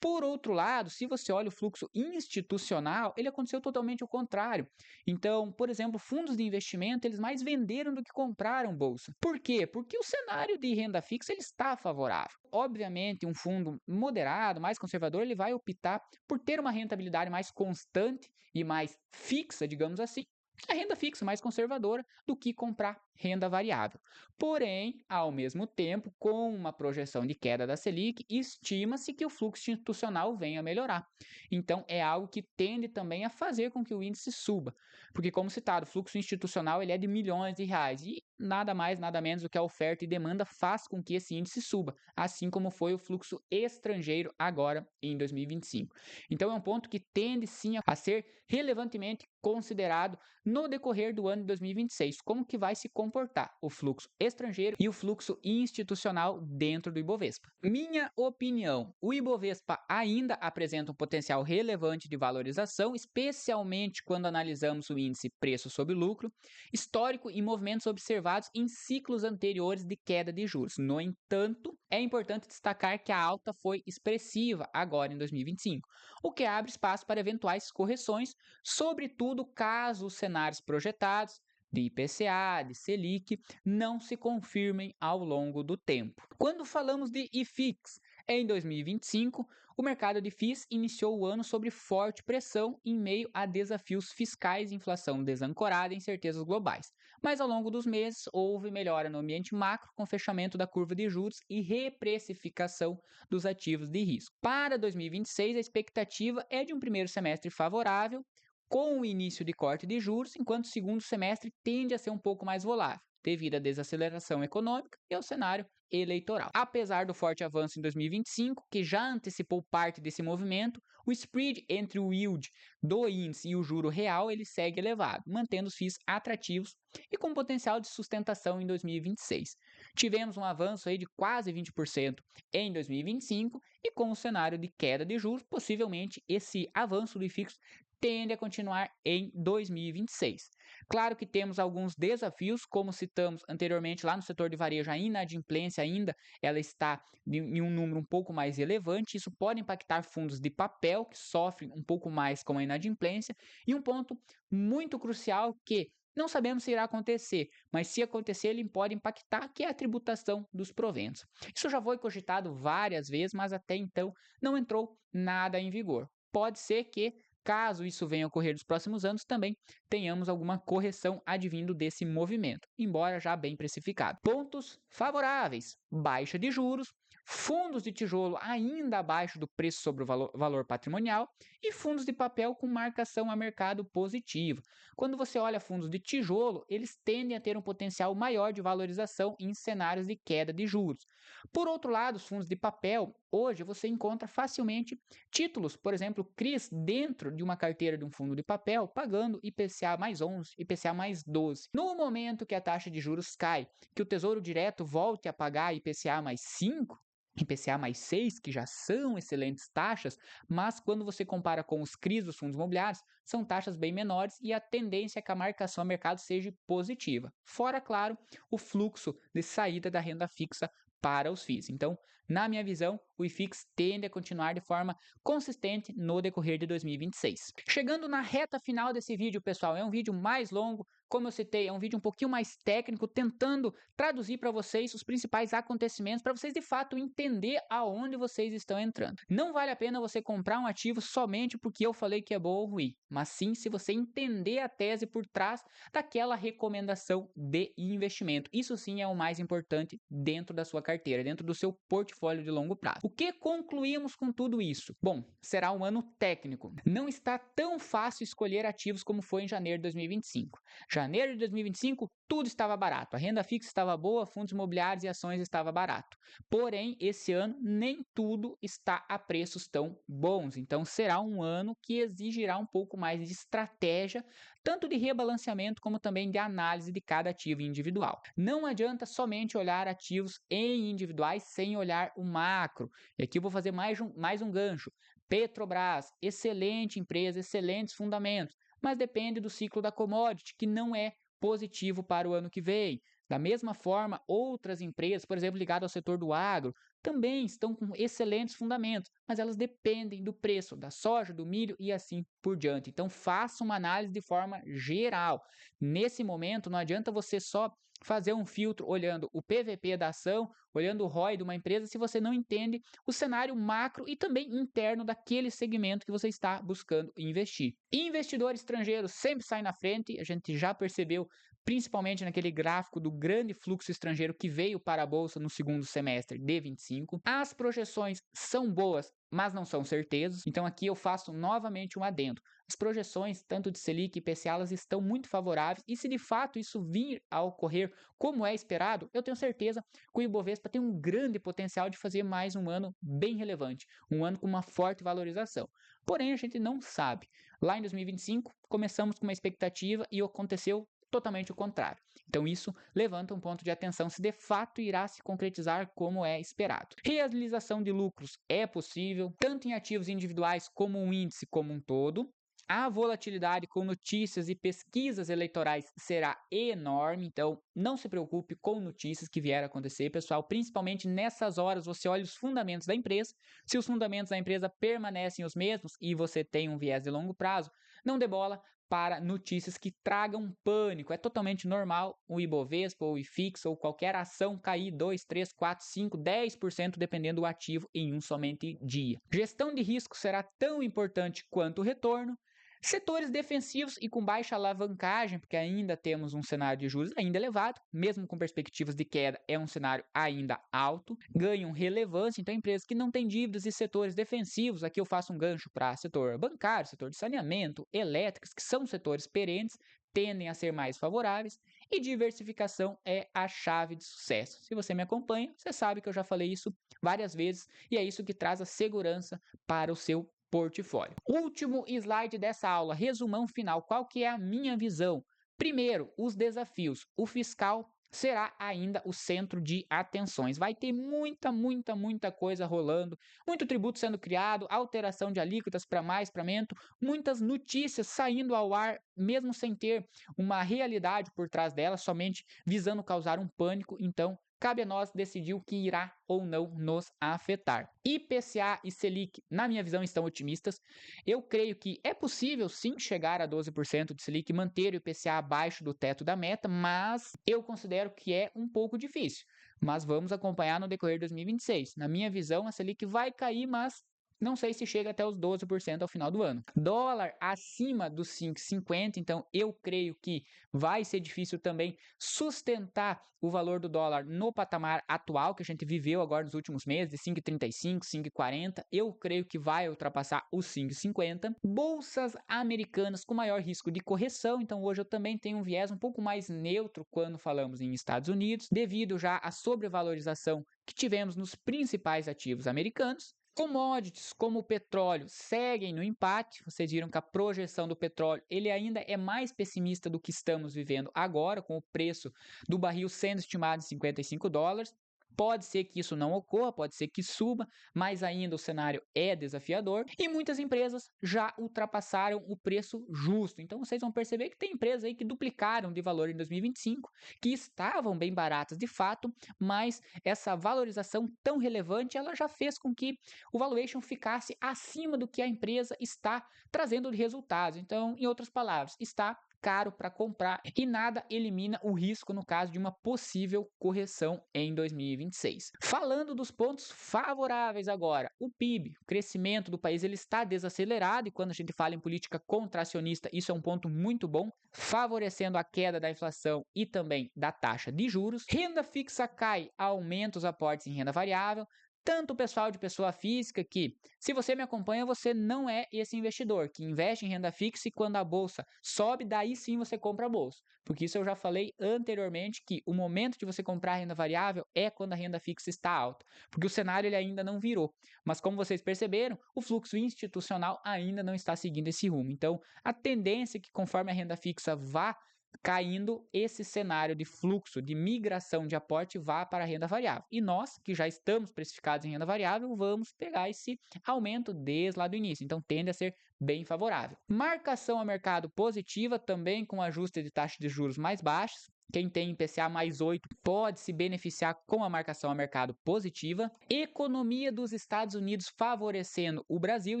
Por outro lado, se você olha o fluxo institucional, ele aconteceu totalmente ao contrário. Então, por exemplo, fundos de investimento, eles mais venderam do que compraram bolsa. Por quê? Porque o cenário de renda fixa ele está favorável. Obviamente, um fundo moderado, mais conservador, ele vai optar por ter uma rentabilidade mais constante e mais fixa, digamos assim, a renda fixa mais conservadora do que comprar renda variável. Porém, ao mesmo tempo, com uma projeção de queda da Selic, estima-se que o fluxo institucional venha a melhorar. Então, é algo que tende também a fazer com que o índice suba. Porque, como citado, o fluxo institucional ele é de milhões de reais e nada mais, nada menos do que a oferta e demanda faz com que esse índice suba, assim como foi o fluxo estrangeiro agora em 2025. Então, é um ponto que tende sim a ser relevantemente considerado no decorrer do ano de 2026, como que vai se comportar o fluxo estrangeiro e o fluxo institucional dentro do Ibovespa. Minha opinião, o Ibovespa ainda apresenta um potencial relevante de valorização, especialmente quando analisamos o índice preço sobre lucro, histórico e movimentos observados em ciclos anteriores de queda de juros. No entanto, é importante destacar que a alta foi expressiva agora em 2025, o que abre espaço para eventuais correções, sobretudo caso os cenários projetados de IPCA, de Selic, não se confirmem ao longo do tempo. Quando falamos de IFIX, em 2025, o mercado de FIIs iniciou o ano sob forte pressão em meio a desafios fiscais e inflação desancorada e incertezas globais. Mas ao longo dos meses houve melhora no ambiente macro com fechamento da curva de juros e reprecificação dos ativos de risco. Para 2026, a expectativa é de um primeiro semestre favorável, com o início de corte de juros, enquanto o segundo semestre tende a ser um pouco mais volátil, devido à desaceleração econômica e ao cenário eleitoral. Apesar do forte avanço em 2025, que já antecipou parte desse movimento, o spread entre o yield do índice e o juro real ele segue elevado, mantendo os FIIs atrativos e com potencial de sustentação em 2026. Tivemos um avanço aí de quase 20% em 2025 e com o cenário de queda de juros, possivelmente esse avanço do IFIX tende a continuar em 2026. Claro que temos alguns desafios, como citamos anteriormente lá no setor de varejo, a inadimplência ainda ela está em um número um pouco mais relevante, isso pode impactar fundos de papel que sofrem um pouco mais com a inadimplência, e um ponto muito crucial que não sabemos se irá acontecer, mas se acontecer, ele pode impactar, que é a tributação dos proventos. Isso já foi cogitado várias vezes, mas até então não entrou nada em vigor. Pode ser que, caso isso venha a ocorrer nos próximos anos, também tenhamos alguma correção advindo desse movimento, embora já bem precificado. Pontos favoráveis: baixa de juros, fundos de tijolo ainda abaixo do preço sobre o valor patrimonial e fundos de papel com marcação a mercado positiva. Quando você olha fundos de tijolo, eles tendem a ter um potencial maior de valorização em cenários de queda de juros. Por outro lado, os fundos de papel, hoje você encontra facilmente títulos, por exemplo, CRIs, dentro de uma carteira de um fundo de papel, pagando IPCA mais 11, IPCA mais 12. No momento que a taxa de juros cai, que o Tesouro Direto volte a pagar IPCA mais 5, IPCA mais 6, que já são excelentes taxas, mas quando você compara com os CRIs dos fundos imobiliários, são taxas bem menores e a tendência é que a marcação a mercado seja positiva. Fora, claro, o fluxo de saída da renda fixa para os FIIs. Então, na minha visão, o IFIX tende a continuar de forma consistente no decorrer de 2026. Chegando na reta final desse vídeo, pessoal, é um vídeo mais longo, como eu citei, é um vídeo um pouquinho mais técnico, tentando traduzir para vocês os principais acontecimentos, para vocês de fato entender aonde vocês estão entrando. Não vale a pena você comprar um ativo somente porque eu falei que é bom ou ruim, mas sim se você entender a tese por trás daquela recomendação de investimento. Isso sim é o mais importante dentro da sua carteira, dentro do seu portfólio de longo prazo. O que concluímos com tudo isso? Bom, será um ano técnico. Não está tão fácil escolher ativos como foi em janeiro de 2025. Janeiro de 2025, tudo estava barato. A renda fixa estava boa, fundos imobiliários e ações estava barato. Porém, esse ano nem tudo está a preços tão bons. Então, será um ano que exigirá um pouco mais de estratégia, tanto de rebalanceamento como também de análise de cada ativo individual. Não adianta somente olhar ativos em individuais sem olhar o macro. E aqui eu vou fazer mais um gancho. Petrobras, excelente empresa, excelentes fundamentos, mas depende do ciclo da commodity, que não é positivo para o ano que vem. Da mesma forma, outras empresas, por exemplo, ligadas ao setor do agro, também estão com excelentes fundamentos, mas elas dependem do preço da soja, do milho e assim por diante. Então, faça uma análise de forma geral. Nesse momento, não adianta você só fazer um filtro olhando o PVP da ação, olhando o ROI de uma empresa, se você não entende o cenário macro e também interno daquele segmento que você está buscando investir. Investidor estrangeiro sempre sai na frente, a gente já percebeu principalmente naquele gráfico do grande fluxo estrangeiro que veio para a bolsa no segundo semestre de 25. As projeções são boas, mas não são certezas. Então aqui eu faço novamente um adendo. As projeções, tanto de Selic e IPCA, elas estão muito favoráveis e se de fato isso vir a ocorrer como é esperado, eu tenho certeza que o Ibovespa tem um grande potencial de fazer mais um ano bem relevante, um ano com uma forte valorização. Porém, a gente não sabe. Lá em 2025, começamos com uma expectativa e aconteceu totalmente o contrário. Então isso levanta um ponto de atenção se de fato irá se concretizar como é esperado. Realização de lucros é possível, tanto em ativos individuais como um índice como um todo. A volatilidade com notícias e pesquisas eleitorais será enorme, então não se preocupe com notícias que vieram a acontecer, pessoal. Principalmente nessas horas, você olha os fundamentos da empresa. Se os fundamentos da empresa permanecem os mesmos e você tem um viés de longo prazo, não dê bola para notícias que tragam pânico. É totalmente normal o Ibovespa ou o IFIX ou qualquer ação cair 2, 3, 4, 5, 10% dependendo do ativo em um somente dia. Gestão de risco será tão importante quanto o retorno. Setores defensivos e com baixa alavancagem, porque ainda temos um cenário de juros ainda elevado, mesmo com perspectivas de queda, é um cenário ainda alto, ganham relevância, então empresas que não têm dívidas e setores defensivos, aqui eu faço um gancho para setor bancário, setor de saneamento, elétricos, que são setores perentes, tendem a ser mais favoráveis, e diversificação é a chave de sucesso. Se você me acompanha, você sabe que eu já falei isso várias vezes, e é isso que traz a segurança para o seu portfólio. Último slide dessa aula, resumão final. Qual que é a minha visão? Primeiro, os desafios. O fiscal será ainda o centro de atenções. Vai ter muita coisa rolando, muito tributo sendo criado, alteração de alíquotas para mais, para menos, muitas notícias saindo ao ar, mesmo sem ter uma realidade por trás delas, somente visando causar um pânico. Então, cabe a nós decidir o que irá ou não nos afetar. IPCA e Selic, na minha visão, estão otimistas. Eu creio que é possível sim chegar a 12% de Selic e manter o IPCA abaixo do teto da meta, mas eu considero que é um pouco difícil. Mas vamos acompanhar no decorrer de 2026. Na minha visão, a Selic vai cair, mas não sei se chega até os 12% ao final do ano. Dólar acima dos 5,50, então eu creio que vai ser difícil também sustentar o valor do dólar no patamar atual que a gente viveu agora nos últimos meses, de 5,35, 5,40. Eu creio que vai ultrapassar os 5,50. Bolsas americanas com maior risco de correção, então hoje eu também tenho um viés um pouco mais neutro quando falamos em Estados Unidos, devido já à sobrevalorização que tivemos nos principais ativos americanos. Commodities como o petróleo seguem no empate. Vocês viram que a projeção do petróleo ele ainda é mais pessimista do que estamos vivendo agora, com o preço do barril sendo estimado em $55. Pode ser que isso não ocorra, pode ser que suba, mas ainda o cenário é desafiador e muitas empresas já ultrapassaram o preço justo. Então vocês vão perceber que tem empresas aí que duplicaram de valor em 2025, que estavam bem baratas de fato, mas essa valorização tão relevante, ela já fez com que o valuation ficasse acima do que a empresa está trazendo de resultados. Então, em outras palavras, está caro para comprar e nada elimina o risco no caso de uma possível correção em 2026. Falando dos pontos favoráveis agora, o PIB, o crescimento do país, ele está desacelerado e quando a gente fala em política contracionista, isso é um ponto muito bom, favorecendo a queda da inflação e também da taxa de juros. Renda fixa cai, aumenta os aportes em renda variável, tanto o pessoal de pessoa física que, se você me acompanha, você não é esse investidor que investe em renda fixa e quando a bolsa sobe, daí sim você compra a bolsa. Porque isso eu já falei anteriormente que o momento de você comprar a renda variável é quando a renda fixa está alta. Porque o cenário ele ainda não virou. Mas como vocês perceberam, o fluxo institucional ainda não está seguindo esse rumo. Então, a tendência é que conforme a renda fixa vá caindo, esse cenário de fluxo, de migração de aporte vá para a renda variável. E nós, que já estamos precificados em renda variável, vamos pegar esse aumento desde lá do início. Então, tende a ser bem favorável. Marcação a mercado positiva, também com ajuste de taxa de juros mais baixos. Quem tem IPCA mais 8 pode se beneficiar com a marcação a mercado positiva. Economia dos Estados Unidos favorecendo o Brasil,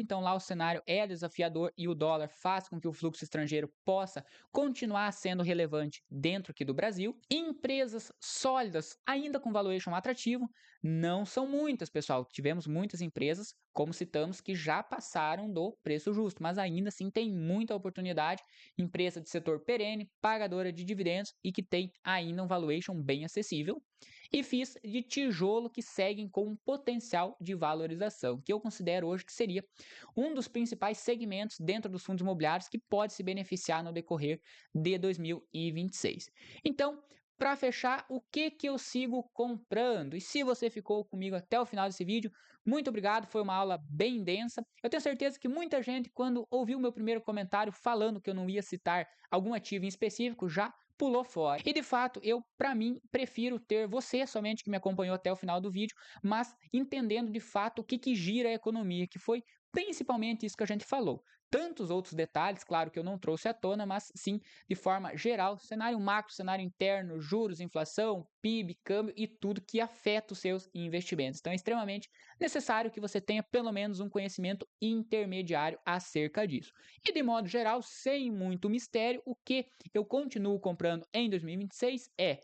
então lá o cenário é desafiador e o dólar faz com que o fluxo estrangeiro possa continuar sendo relevante dentro aqui do Brasil. Empresas sólidas, ainda com valuation atrativo, não são muitas, pessoal. Tivemos muitas empresas, como citamos, que já passaram do preço justo, mas ainda assim tem muita oportunidade. Empresa de setor perene, pagadora de dividendos e que tem ainda um valuation bem acessível. E FIIs de tijolo que seguem com um potencial de valorização, que eu considero hoje que seria um dos principais segmentos dentro dos fundos imobiliários que pode se beneficiar no decorrer de 2026. Então, para fechar, o que eu sigo comprando? E se você ficou comigo até o final desse vídeo, muito obrigado, foi uma aula bem densa. Eu tenho certeza que muita gente, quando ouviu o meu primeiro comentário falando que eu não ia citar algum ativo em específico, já pulou fora. E de fato, eu, para mim, prefiro ter você somente que me acompanhou até o final do vídeo, mas entendendo de fato o que gira a economia, que foi principalmente isso que a gente falou. Tantos outros detalhes, claro que eu não trouxe à tona, mas sim de forma geral, cenário macro, cenário interno, juros, inflação, PIB, câmbio e tudo que afeta os seus investimentos. Então é extremamente necessário que você tenha pelo menos um conhecimento intermediário acerca disso. E de modo geral, sem muito mistério, o que eu continuo comprando em 2026 é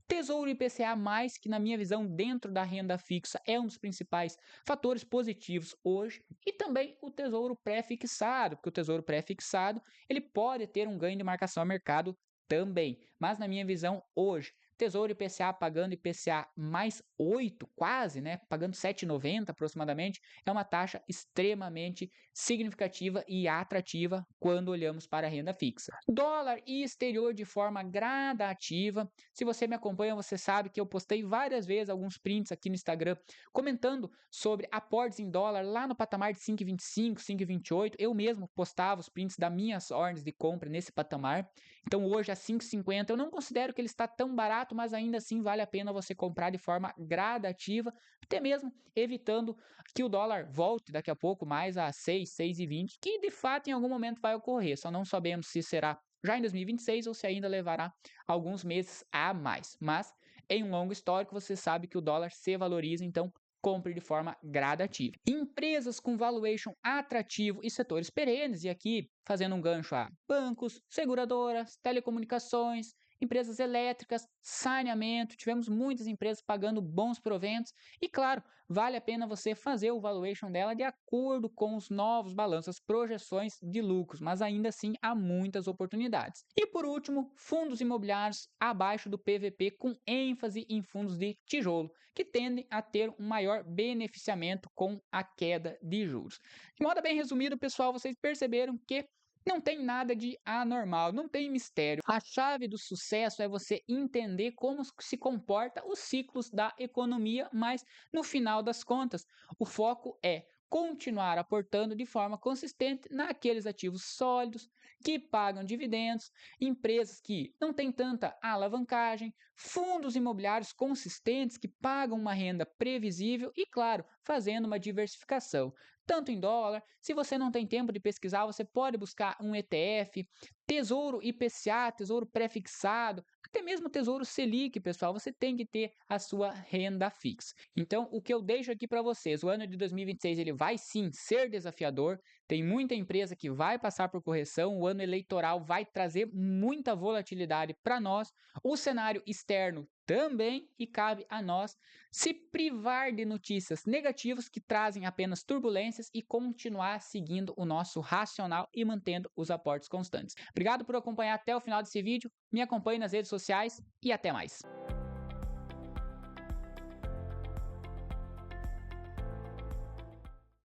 Tesouro IPCA+, que na minha visão, dentro da renda fixa, é um dos principais fatores positivos hoje, e também o Tesouro Pré-fixado, porque o Tesouro Pré-fixado, ele pode ter um ganho de marcação a mercado também, mas na minha visão, hoje, Tesouro IPCA pagando IPCA mais 8, quase, né? Pagando 7,90 aproximadamente, é uma taxa extremamente significativa e atrativa quando olhamos para a renda fixa. Dólar e exterior de forma gradativa. Se você me acompanha, você sabe que eu postei várias vezes alguns prints aqui no Instagram comentando sobre aportes em dólar lá no patamar de 5,25, 5,28. Eu mesmo postava os prints das minhas ordens de compra nesse patamar. Então hoje a 5,50 eu não considero que ele está tão barato, mas ainda assim vale a pena você comprar de forma gradativa, até mesmo evitando que o dólar volte daqui a pouco mais a 6, 6,20, que de fato em algum momento vai ocorrer. Só não sabemos se será já em 2026 ou se ainda levará alguns meses a mais. Mas em um longo histórico você sabe que o dólar se valoriza, então compre de forma gradativa. Empresas com valuation atrativo e setores perenes, e aqui fazendo um gancho a bancos, seguradoras, telecomunicações, empresas elétricas, saneamento, tivemos muitas empresas pagando bons proventos e, claro, vale a pena você fazer o valuation dela de acordo com os novos balanços, as projeções de lucros, mas ainda assim há muitas oportunidades. E por último, fundos imobiliários abaixo do PVP com ênfase em fundos de tijolo, que tendem a ter um maior beneficiamento com a queda de juros. De modo bem resumido, pessoal, vocês perceberam que não tem nada de anormal, não tem mistério. A chave do sucesso é você entender como se comporta os ciclos da economia, mas no final das contas, o foco é continuar aportando de forma consistente naqueles ativos sólidos que pagam dividendos, empresas que não têm tanta alavancagem, fundos imobiliários consistentes que pagam uma renda previsível e, claro, fazendo uma diversificação tanto em dólar. Se você não tem tempo de pesquisar, você pode buscar um ETF, Tesouro IPCA, Tesouro pré-fixado, até mesmo Tesouro Selic, pessoal. Você tem que ter a sua renda fixa. Então, o que eu deixo aqui para vocês, o ano de 2026 ele vai sim ser desafiador. Tem muita empresa que vai passar por correção. O ano eleitoral vai trazer muita volatilidade para nós. O cenário externo também, e cabe a nós se privar de notícias negativas que trazem apenas turbulências e continuar seguindo o nosso racional e mantendo os aportes constantes. Obrigado por acompanhar até o final desse vídeo, me acompanhe nas redes sociais e até mais.